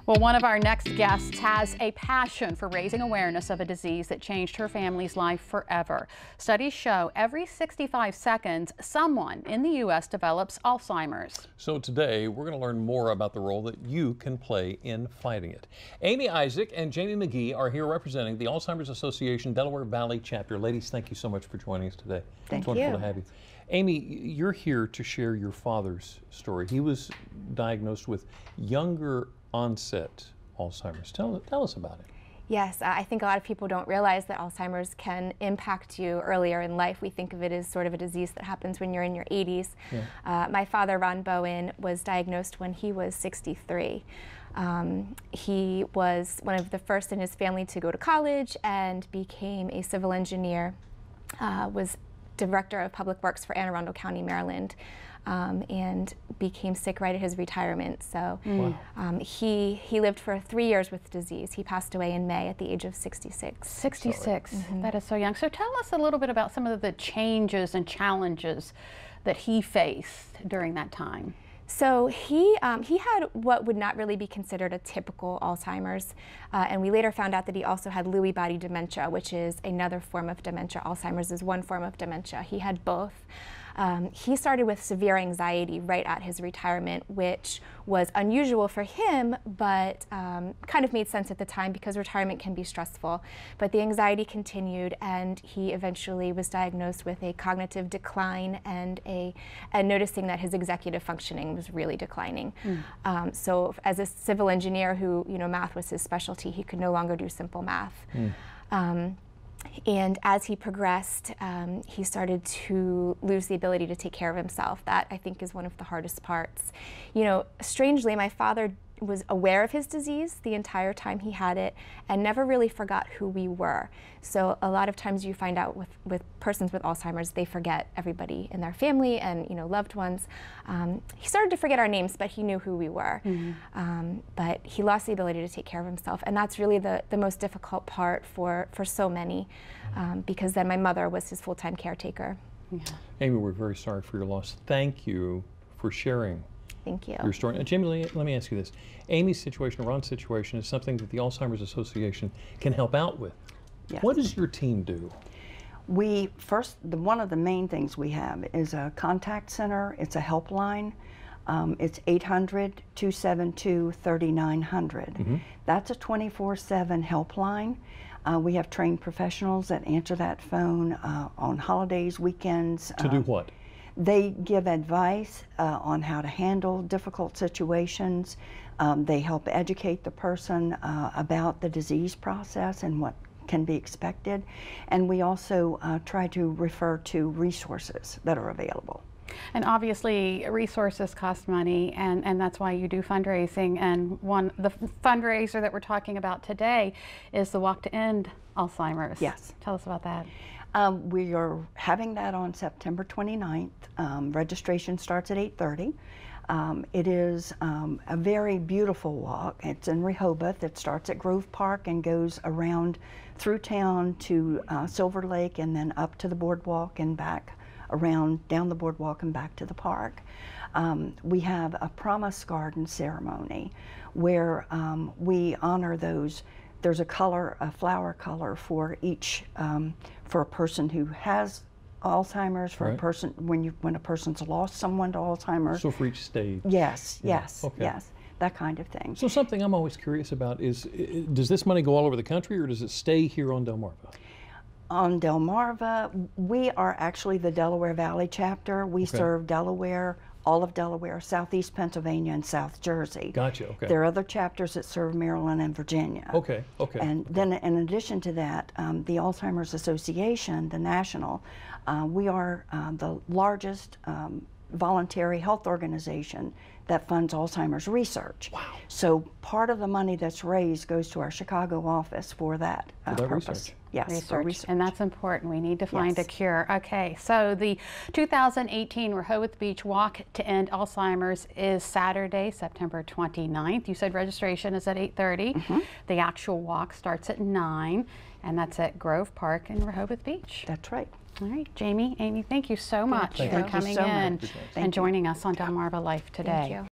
Well, one of our next guests has a passion for raising awareness of a disease that changed her family's life forever. Studies show every 65 seconds, someone in the U.S. develops Alzheimer's. So today, we're going to learn more about the role that you can play in fighting it. Amy Isaac and Jamie McGee are here representing the Alzheimer's Association Delaware Valley chapter. Ladies, thank you so much for joining us today. Thank you. It's wonderful to have you. Amy, you're here to share your father's story. He was diagnosed with younger onset Alzheimer's. Tell us about it. Yes, I think a lot of people don't realize that Alzheimer's can impact you earlier in life. We think of it as sort of a disease that happens when you're in your 80s. Yeah. My father, Ron Bowen, was diagnosed when he was 63. He was one of the first in his family to go to college and became a civil engineer, was director of public works for Anne Arundel County, Maryland, and became sick right at his retirement. So he lived for 3 years with the disease. He passed away in May at the age of 66. 66, that is so young. So tell us a little bit about some of the changes and challenges that he faced during that time. So he had what would not really be considered a typical Alzheimer's, and we later found out that he also had Lewy body dementia, which is another form of dementia. Alzheimer's is one form of dementia. He had both. He started with severe anxiety right at his retirement, which was unusual for him, but kind of made sense at the time because retirement can be stressful. But the anxiety continued, and he eventually was diagnosed with a cognitive decline and noticing that his executive functioning was really declining. So as a civil engineer who, math was his specialty, he could no longer do simple math. And as he progressed, he started to lose the ability to take care of himself. That, I think, is one of the hardest parts. Strangely, my father was aware of his disease the entire time he had it and never really forgot who we were. So a lot of times you find out with persons with Alzheimer's, they forget everybody in their family and loved ones. He started to forget our names, but he knew who we were. But he lost the ability to take care of himself, and that's really the most difficult part for so many, because then my mother was his full-time caretaker. Amy, we're very sorry for your loss. Thank you for sharing. Thank you. Your story. Jamie, let me ask you this. Amy's situation, Ron's situation, is something that the Alzheimer's Association can help out with. Yes. What does your team do? One of the main things we have is a contact center. It's a helpline. It's 800-272-3900. That's a 24/7 helpline. We have trained professionals that answer that phone on holidays, weekends. To do what? They give advice on how to handle difficult situations. They help educate the person about the disease process and what can be expected. And we also try to refer to resources that are available. And obviously resources cost money, and that's why you do fundraising. And the fundraiser that we're talking about today is the Walk to End Alzheimer's. Yes. Tell us about that. We are having that on September 29th. Registration starts at 8:30. It is a very beautiful walk. It's in Rehoboth. It starts at Grove Park and goes around through town to Silver Lake and then up to the boardwalk and back around down the boardwalk and back to the park. We have a promise garden ceremony where we honor those. There's a flower color for each, for a person who has Alzheimer's, for a person when a person's lost someone to Alzheimer's. So for each stage. Yes, yeah. yes, okay. Yes, that kind of thing. So something I'm always curious about is, does this money go all over the country, or does it stay here on Delmarva? On Delmarva, we are actually the Delaware Valley chapter. We serve Delaware, all of Delaware, Southeast Pennsylvania, and South Jersey. Gotcha, okay. There are other chapters that serve Maryland and Virginia. Okay, okay. And then in addition to that, the Alzheimer's Association, the national, we are the largest voluntary health organization that funds Alzheimer's research. Wow. So part of the money that's raised goes to our Chicago office for that purpose. Research. Yes, for research. And that's important. We need to find a cure. Okay, so the 2018 Rehoboth Beach Walk to End Alzheimer's is Saturday, September 29th. You said registration is at 8:30. The actual walk starts at 9, and that's at Grove Park in Rehoboth Beach. That's right. All right, Jamie, Amy, thank you so much for coming in and joining us on Delmarva Life today. Thank you.